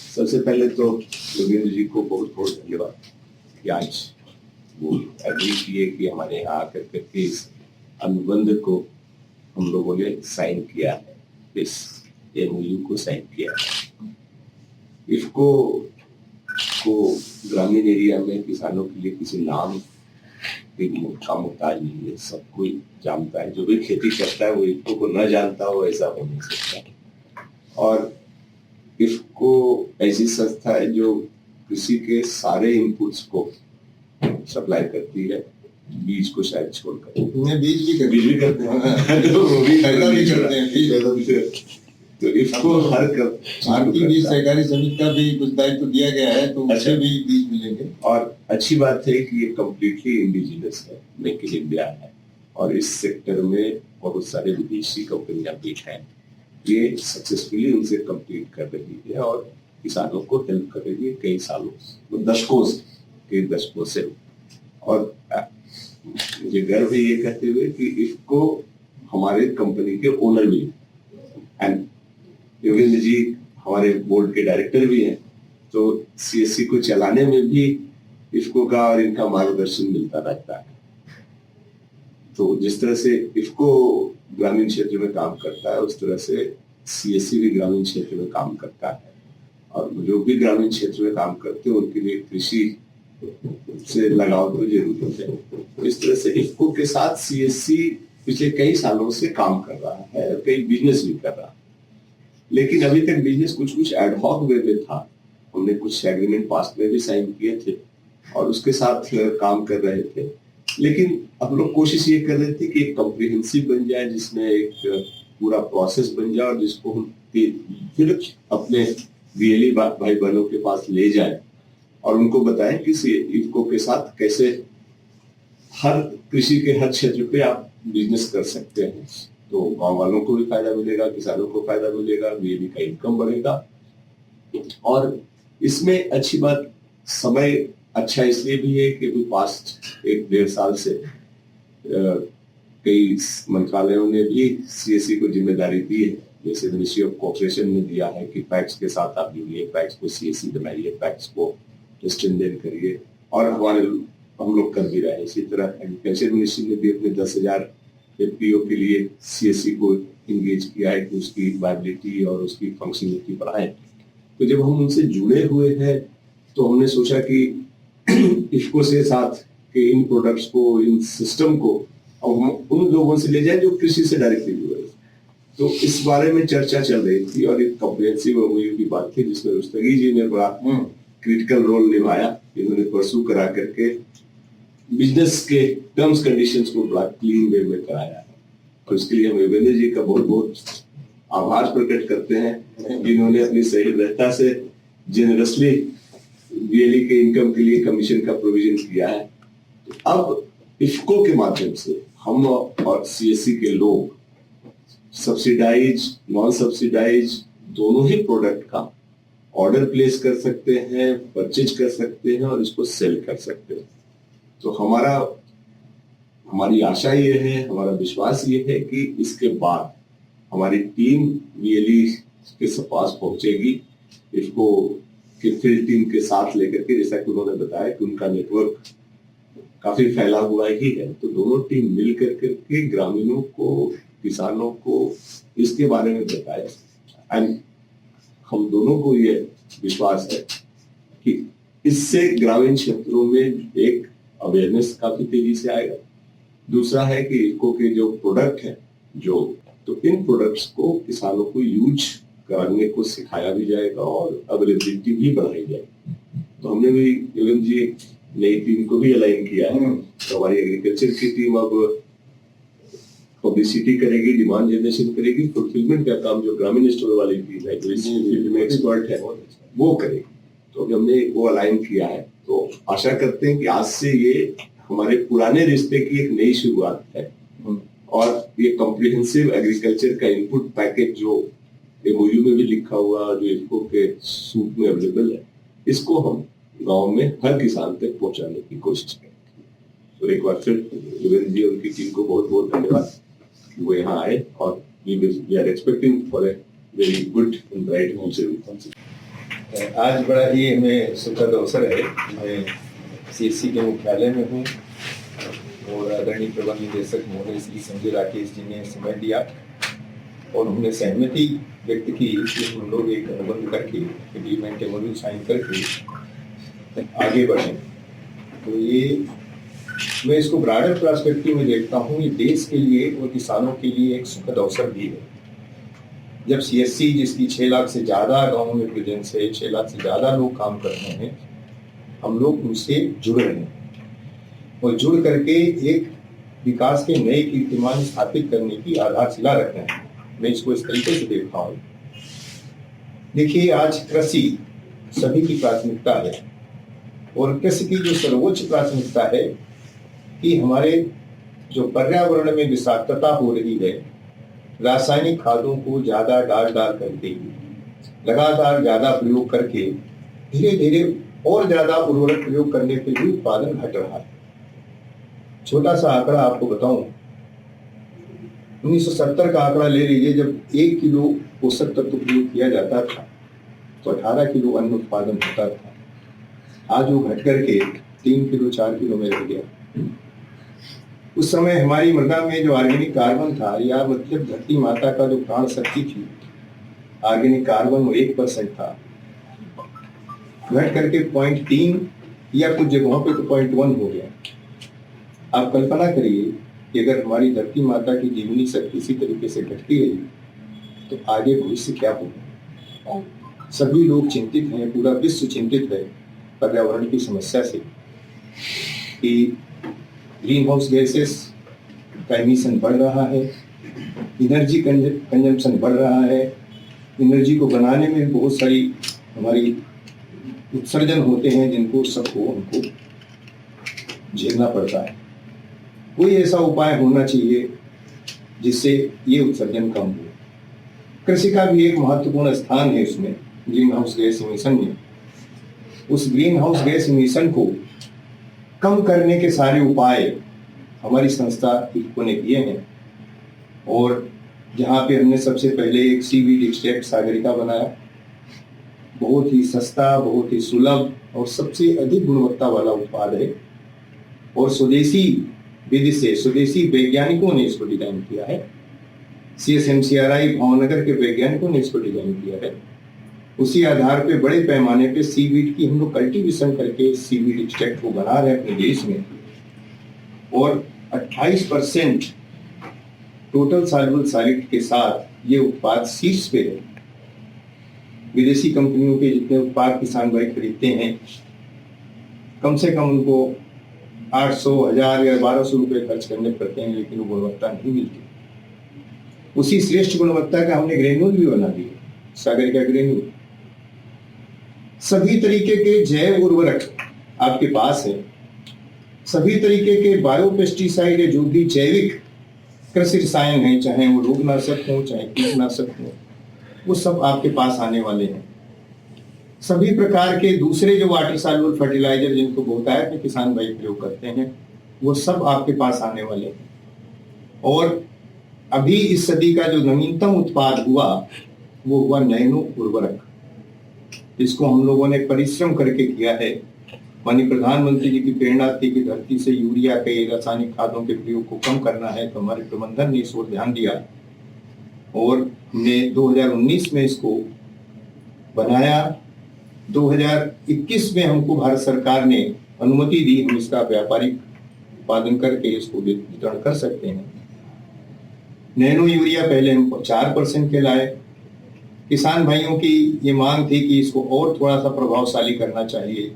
सबसे पहले तो योगेंद्र जी को बहुत बहुत धन्यवाद कि आज वो एग्री किए कि हमारे यहाँ आकर करके इस अनुबंध को हम लोगों ने साइन किया है, इस एमओयू को साइन किया है। इफको को ग्रामीण एरिया में किसानों के लिए किसी नाम का मुहताज नहीं है, सब कोई जानता है। जो भी खेती करता है वो इफको को न जानता हो ऐसा हो नहीं सकता। और इफको ऐसी संस्था है जो कृषि के सारे इनपुट्स को सप्लाई करती है, बीज को शायद छोड़कर। बीज भी करते हैं तो वो भी करते हैं। तो इसको हर भारतीय बीज सहकारी समिति का भी कुछ दायित्व दिया गया है, तो उससे भी बीज मिलेंगे। और अच्छी बात है कि ये कम्प्लीटली इंडिजिनस है, मेक इन इंडिया है, और इस सेक्टर में बहुत सारे विदेशी कंपनियां भी हैं। ये सक्सेसफुली उनसे कम्पीट कर रही है और किसानों को हेल्प कर रही है कई सालों, दशकों से। और मुझे गर्व है ये कहते हुए कि इसको हमारे कंपनी के ओनर भी एंड योगेंद्र जी हमारे बोर्ड के डायरेक्टर भी हैं, तो सीएससी को चलाने में भी इफको का और इनका मार्गदर्शन मिलता रहता है। तो जिस तरह से इफको ग्रामीण क्षेत्र में काम करता है, उस तरह से सीएससी भी ग्रामीण क्षेत्र में काम करता है। और जो भी ग्रामीण क्षेत्र में काम करते हैं उनके लिए कृषि से लगाव तो जरूरी है। इस तरह से इफको के साथ सीएससी पिछले कई सालों से काम कर रहा है, कई बिजनेस भी कर रहा है। लेकिन अभी तक बिजनेस कुछ एडहॉक वे में था। हमने कुछ एग्रीमेंट पास्ट में भी साइन किए थे और उसके साथ काम कर रहे थे। लेकिन हम लोग कोशिश ये कर रहे थे कि एक कॉम्प्रिहेंसिव बन जाए, जिसमें एक पूरा प्रोसेस बन जाए और जिसको हम फिर अपने बीएलई भाई बहनों के पास ले जाए और उनको बताएं कि इफको के साथ कैसे हर कृषि के हर क्षेत्र पे आप बिजनेस कर सकते हैं। तो गांव वालों को भी फायदा मिलेगा, किसानों को फायदा मिलेगा, बीएलई का इनकम बढ़ेगा। और इसमें अच्छी बात समय अच्छा इसलिए भी है कि पास्ट 1-1.5 साल से कई मंत्रालयों ने भी सीएससी को जिम्मेदारी दी है। जैसे मिनिस्ट्री ऑफ कोऑपरेशन ने दिया है कि पैक्स के साथ आप जुड़िए, पैक्स को सीएससी बनाइए, पैक्स को स्ट्रेंथन करिए, और हम लोग कर भी रहे हैं। इसी तरह एग्रीकल्चर मिनिस्ट्री ने भी अपने 10,000 एफपीओ के लिए सीएससी को इंगेज किया है कि उसकी वायबिलिटी और उसकी फंक्शनलिटी बढ़ाए। तो जब हम उनसे जुड़े हुए हैं तो हमने सोचा कि इफको से साथ के इन प्रोडक्ट्स को, इन सिस्टम को हम उन लोगों से ले जाए जो कृषि से डायरेक्टली जुड़े। तो इस बारे में चर्चा चल रही थी और एक कॉम्प्रिहेंसिव एमओयू की बात थी जिसमें रुस्तगी जी ने बड़ा क्रिटिकल रोल निभाया। इन्होंने परसू करा करके बिजनेस के टर्म्स कंडीशंस को बड़ा क्लीन वे में कराया है। और इसके लिए हम योगेंद्र जी का बहुत बहुत आभार प्रकट करते हैं, जिन्होंने अपनी सहृदयता से जेनरसली बीएलई के इनकम के लिए कमीशन का प्रोविजन किया है। तो अब इफको के माध्यम से हम और सीएससी के लोग सब्सिडाइज, नॉन सब्सिडाइज दोनों ही प्रोडक्ट का ऑर्डर प्लेस कर सकते हैं, परचेज कर सकते हैं और इसको सेल कर सकते हैं। तो हमारी आशा ये है, हमारा विश्वास ये है कि इसके बाद हमारी टीम बीएलई के पास पहुंचेगी, इसको कि फील्ड टीम के साथ लेकर के, जैसा कि उन्होंने बताया कि उनका नेटवर्क काफी फैला हुआ ही है। तो दोनों टीम मिल करके ग्रामीणों को, किसानों को इसके बारे में बताए। एंड हम दोनों को ये विश्वास है कि इससे ग्रामीण क्षेत्रों में एक अवेयरनेस काफी तेजी से आएगा। दूसरा है कि इफको के जो प्रोडक्ट है तो इन प्रोडक्ट्स को किसानों को यूज करने को सिखाया भी जाएगा और अवेलेबिलिटी भी बढ़ाई जाएगी। तो हमने भी योगेंद्र जी नई टीम को भी अलाइन किया है। तो हमारी एग्रीकल्चर की टीम अब पब्लिसिटी करेगी, डिमांड जनरेशन करेगी, फुलफिलमेंट का काम जो ग्रामीण स्टोर वाली टीम है जो इस फील्ड में एक्सपर्ट है वो करेगी। तो हमने वो अलाइन किया है। तो आशा करते हैं कि आज से ये हमारे पुराने रिश्ते की एक नई शुरुआत है और ये कॉम्प्रिहेंसिव एग्रीकल्चर का इनपुट पैकेज जो एमओयू में भी लिखा हुआ, जो इफको के सूट में अवेलेबल है, इसको हम गांव में हर किसान तक पहुंचाने की कोशिश करेंगे। तो एक बार फिर योगेंद्र जी उनकी टीम को बहुत बहुत धन्यवाद कि वो यहाँ आए और we are expecting for a very good and bright future. आज बड़ा ही हमें सुखद अवसर है। मैं सीएससी के मुख्यालय में हूँ और आदरणीय प्रबंध निदेशक महोदय श्री संजय राकेश जी ने समय दिया और उन्होंने सहमति व्यक्त की कि हम लोग एक अनुबंध करके एग्रीमेंट एमओयू साइन करके आगे बढ़ें। तो ये मैं इसको ब्रॉडर पर्सपेक्टिव में देखता हूँ, ये देश के लिए और किसानों के लिए एक सुखद अवसर भी है। जब सीएससी जिसकी 6 लाख से ज़्यादा गाँव में प्रेजेंस है, 6 लाख से ज़्यादा लोग काम कर रहे हैं, हम लोग उनसे जुड़ रहे हैं और जुड़ करके एक विकास के नए कीर्तिमान स्थापित करने की आधारशिला रख रहे हैं। मैं इसको इस तरीके से देखता हूँ। देखिए, आज कृषि सभी की प्राथमिकता है और कृषि की जो सर्वोच्च प्राथमिकता है कि हमारे जो पर्यावरण में विषाक्तता हो रही है, रासायनिक खादों को ज्यादा डाल करके लगातार ज्यादा प्रयोग करके धीरे धीरे और ज्यादा उर्वरक प्रयोग करने पे भी उत्पादन घट रहा है। छोटा सा आंकड़ा आपको बताऊं, 1970 का आंकड़ा ले लीजिए, जब 1 किलो पोषक तत्व प्रयोग किया जाता था तो 18 किलो अन्न उत्पादन होता था। आज वो घट करके 3 किलो 4 किलो में रह गया। उस समय हमारी मृदा में जो ऑर्गेनिक कार्बन था, या मतलब धरती माता का जो प्राण शक्ति थी, ऑर्गेनिक कार्बन वो 1% था, घट करके 0.3 या कुछ जगहों पे तो 0.1 हो गया। आप कल्पना करिए कि अगर हमारी धरती माता की जीवनी शक्ति इसी तरीके से घटती रही तो आगे भविष्य क्या होगा। सभी लोग चिंतित हैं, पूरा विश्व चिंतित है पर्यावरण की समस्या से कि ग्रीन हाउस गैसेस का एमिशन बढ़ रहा है, एनर्जी कंजम्पशन बढ़ रहा है, एनर्जी को बनाने में बहुत सारी हमारी उत्सर्जन होते हैं जिनको सबको हमको झेलना पड़ता है। कोई ऐसा उपाय होना चाहिए जिससे ये उत्सर्जन कम हो। कृषि का भी एक महत्वपूर्ण स्थान है इसमें, ग्रीन हाउस गैस एमिशन में। उस ग्रीन हाउस गैस एमिशन को कम करने के सारे उपाय हमारी संस्था इफ्को ने किए हैं और जहाँ पे हमने सबसे पहले एक सीवीड एक्सट्रैक्ट सागरिका बनाया, बहुत ही सस्ता, बहुत ही सुलभ और सबसे अधिक गुणवत्ता वाला उत्पाद है और स्वदेशी विधि से स्वदेशी वैज्ञानिकों ने इसको डिजाइन किया है। CSMCRI भावनगर के वैज्ञानिकों ने इसको डिजाइन किया है। उसी आधार पे बड़े पैमाने पे सीवीड की हम लोग कल्टीवेशन करके सीवीड एक्सट्रैक्ट को बना रहे हैं अपने देश में और 28% टोटल सॉल्युबल सॉलिड के साथ ये उत्पाद शीर्ष पे है। विदेशी कंपनियों के जितने उत्पाद किसान भाई खरीदते हैं, कम से कम उनको 800, 1000 या 1200 रुपए खर्च करने पड़ते हैं, लेकिन वो गुणवत्ता नहीं मिलती। उसी श्रेष्ठ गुणवत्ता का हमने ग्रेन्यूल भी बना दिए, सागर का ग्रेन्यूल। सभी तरीके के जैव उर्वरक आपके पास है, सभी तरीके के बायोपेस्टिसाइड है, जो भी जैविक कृषि रसायन है, चाहे वो रोगनाशक हो चाहे कीटनाशक हो, वो सब आपके पास आने वाले हैं। सभी प्रकार के दूसरे जो वाटर सॉल्युबल फर्टिलाइजर जिनको बहुतायत में किसान भाई प्रयोग करते हैं, वो सब आपके पास आने वाले हैं। और अभी इस सदी का जो नवीनतम उत्पाद हुआ वो हुआ नैनो उर्वरक। इसको हम लोगों ने परिश्रम करके किया है। माननीय प्रधानमंत्री जी की प्रेरणा थी कि धरती से यूरिया के रासायनिक खादों के प्रयोग को कम करना है, तो हमारे प्रबंधन ने इस ओर ध्यान दिया और हमने 2019 में इसको बनाया। 2021 में हमको भारत सरकार ने अनुमति दी, हम इसका व्यापारिक उत्पादन करके इसको वितरण कर सकते हैं। नैनो यूरिया पहले हम 4% के लाए। किसान भाइयों की ये मांग थी कि इसको और थोड़ा सा प्रभावशाली करना चाहिए,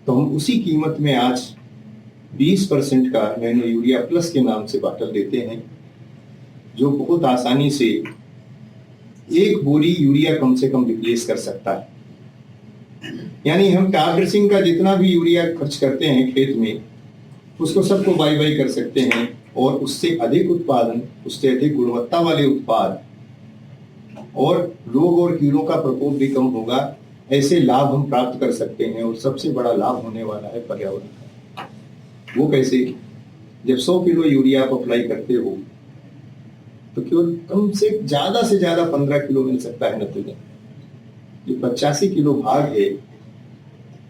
तो हम उसी कीमत में आज 20% का नैनो यूरिया प्लस के नाम से बाटल देते हैं, जो बहुत आसानी से 1 बोरी यूरिया कम से कम रिप्लेस कर सकता है। यानी हम टॉप ड्रेसिंग का जितना भी यूरिया खर्च करते हैं खेत में, उसको सबको बाई कर सकते हैं और उससे अधिक उत्पादन, उससे अधिक गुणवत्ता वाले उत्पाद और रोग और कीड़ों का प्रकोप भी कम होगा। ऐसे लाभ हम प्राप्त कर सकते हैं और सबसे बड़ा लाभ होने वाला है पर्यावरण का। वो कैसे? जब 100 किलो यूरिया आप अप्लाई करते हो तो केवल कम से ज्यादा 15 किलो मिल सकता है नाइट्रोजन। जो 85 किलो भाग है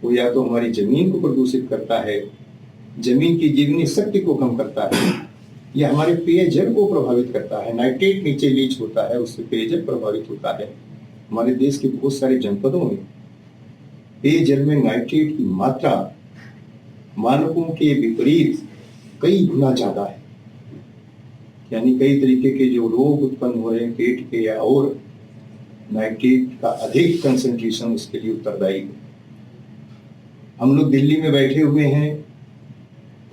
वो या तो हमारी जमीन को प्रदूषित करता है, जमीन की जीवनी शक्ति को कम करता है, या हमारे पेयजल को प्रभावित करता है। नाइट्रेट नीचे लीच होता है, उससे पेयजल प्रभावित होता है। हमारे देश के बहुत सारे जनपदों में पेयजल में नाइट्रेट की मात्रा मानकों के विपरीत कई गुना ज्यादा है। यानी कई तरीके के जो रोग उत्पन्न हो रहे हैं पेट के या और, नाइट्रेट का अधिक कंसंट्रेशन उसके लिए उत्तरदायी है। हम लोग दिल्ली में बैठे हुए हैं,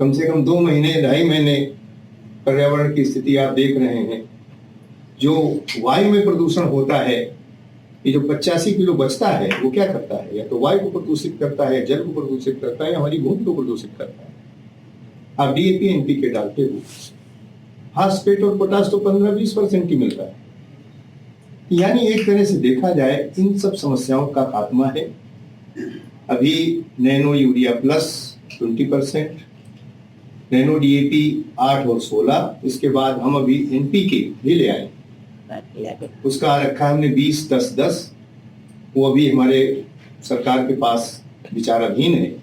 कम से कम 2 महीने 2.5 महीने पर्यावरण की स्थिति आप देख रहे हैं। जो वायु में प्रदूषण होता है, ये जो 85 किलो बचता है वो क्या करता है? या तो वायु को प्रदूषित करता है, जल को प्रदूषित करता है, हमारी भूमि को प्रदूषित करता है। आप डीएपी एनपीके डालते हो, फास्फेट और पोटाश तो 15-20% ही मिलता है। यानी एक तरह से देखा जाए इन सब समस्याओं का खात्मा है। अभी nano urea plus 20%, nano DAP 8 और 16, इसके बाद हम अभी एनपीके भी ले आए, उसका रखा हमने 20-10-10। वो अभी हमारे सरकार के पास विचाराधीन है।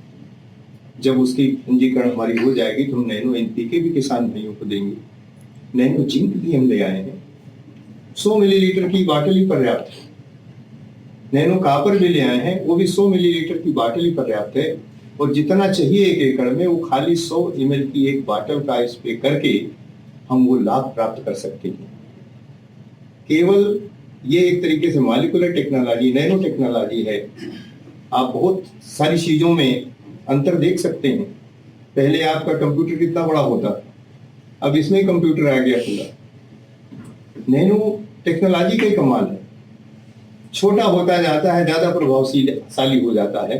जब उसकी पंजीकरण हमारी हो जाएगी तो हम नैनो एनपीके भी किसान भाइयों को देंगे। नैनो जिंक भी हम ले आए हैं, 100 मिलीलीटर की बाटल ही पर्याप्त है। नैनो कॉपर भी ले आए हैं, वो भी 100 मिलीलीटर की बाटल ही पर्याप्त है। और जितना चाहिए 1 एकड़ में वो खाली 100 ml की एक बाटल का स्प्रे करके हम वो लाभ प्राप्त कर सकते हैं। केवल ये एक तरीके से मॉलिक्यूलर टेक्नोलॉजी, नैनो टेक्नोलॉजी है। आप बहुत सारी चीजों में अंतर देख सकते हैं। पहले आपका कंप्यूटर कितना बड़ा होता था, अब इसमें कंप्यूटर आ गया पूरा। नैनो टेक्नोलॉजी का ही कमाल है, छोटा होता जाता है, ज्यादा प्रभावशाली हो जाता है।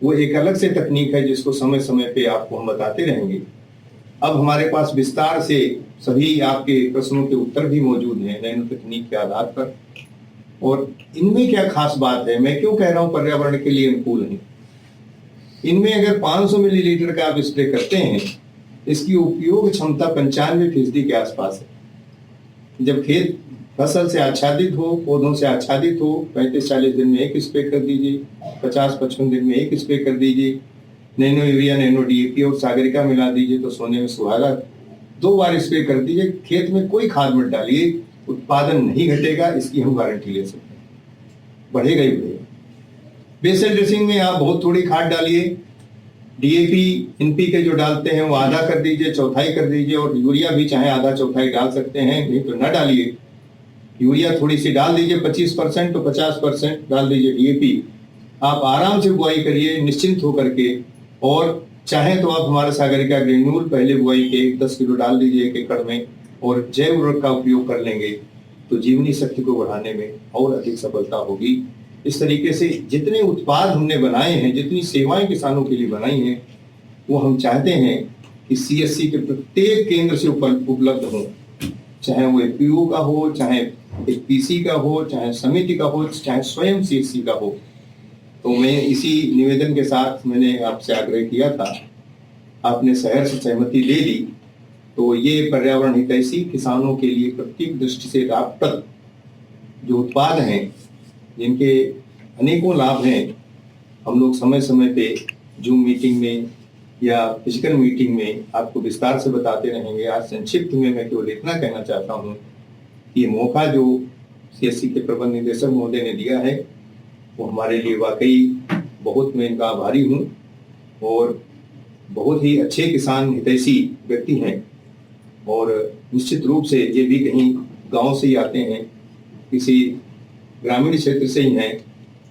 वो एक अलग से तकनीक है जिसको समय समय पे आपको हम बताते रहेंगे। अब हमारे पास विस्तार से सभी आपके प्रश्नों के उत्तर भी मौजूद हैं नैनो तकनीक के आधार पर। और इनमें क्या खास बात है, मैं क्यों कह रहा हूं पर्यावरण के लिए अनुकूल है। इनमें अगर 500 मिलीलीटर का आप स्प्रे करते हैं, इसकी उपयोग क्षमता 95% के आसपास है। जब खेत फसल से आच्छादित हो, पौधों से आच्छादित हो, 35-40 दिन में 1 स्प्रे कर दीजिए, 50-55 दिन में 1 स्प्रे कर दीजिए। नैनो यूरिया, नैनो डीएपी और सागरिका मिला दीजिए तो सोने में सुहागा। 2 बार स्प्रे कर दीजिए, खेत में कोई खाद मत डालिए, उत्पादन नहीं घटेगा, इसकी हम गारंटी ले सकते हैं, बढ़ेगा ही बढ़ेगा। बेसल ड्रेसिंग में आप बहुत थोड़ी खाद डालिए, डीएपी एनपीके जो डालते हैं वो आधा कर दीजिए, चौथाई कर दीजिए, और यूरिया भी चाहे आधा चौथाई डाल सकते हैं, नहीं तो न डालिए। यूरिया थोड़ी सी डाल दीजिए 25% तो 50% डाल दीजिए डीएपी। आप आराम से बुआई करिए निश्चिंत होकर के। और चाहे तो आप हमारा सागरिका ग्रेन्यूल पहले बुआई के 10 किलो डाल दीजिए 1 एकड़ में, और जैव उर्वरक का उपयोग कर लेंगे तो जीवनी शक्ति को बढ़ाने में और अधिक सफलता होगी। इस तरीके से जितने उत्पाद हमने बनाए हैं, जितनी सेवाएं किसानों के लिए बनाई हैं, वो हम चाहते हैं कि सीएससी के प्रत्येक केंद्र से उपलब्ध हो, चाहे वो एफपीओ का हो, चाहे एक पीसी का हो, चाहे समिति का हो, चाहे स्वयं सीएससी का हो। तो मैं इसी निवेदन के साथ मैंने आपसे आग्रह किया था, आपने शहर से सहमति दे दी। तो ये पर्यावरण हितैषी किसानों के लिए प्रत्येक दृष्टि से लाभप्रद जो उत्पाद हैं, जिनके अनेकों लाभ हैं, हम लोग समय समय पे जूम मीटिंग में या फिजिकल मीटिंग में आपको विस्तार से बताते रहेंगे। आज संक्षिप्त में मैं केवल इतना कहना चाहता हूँ कि ये मौका जो सीएससी के प्रबंध निदेशक महोदय ने दिया है वो हमारे लिए वाकई बहुत, मैं इनका आभारी हूँ। और बहुत ही अच्छे किसान हितैषी व्यक्ति हैं, और निश्चित रूप से ये भी कहीं गांव से ही आते हैं, किसी ग्रामीण क्षेत्र से ही हैं,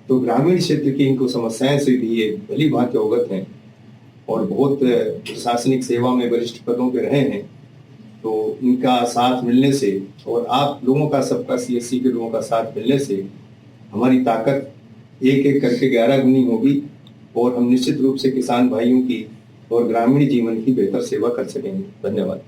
तो ग्रामीण क्षेत्र की इनको समस्याएं से भी ये भली भांति अवगत हैं, और बहुत प्रशासनिक सेवा में वरिष्ठ पदों पे रहे हैं। तो इनका साथ मिलने से और आप लोगों का, सबका सीएससी के लोगों का साथ मिलने से हमारी ताकत एक एक करके 11 गुनी होगी, और हम निश्चित रूप से किसान भाइयों की और ग्रामीण जीवन की बेहतर सेवा कर सकेंगे। धन्यवाद।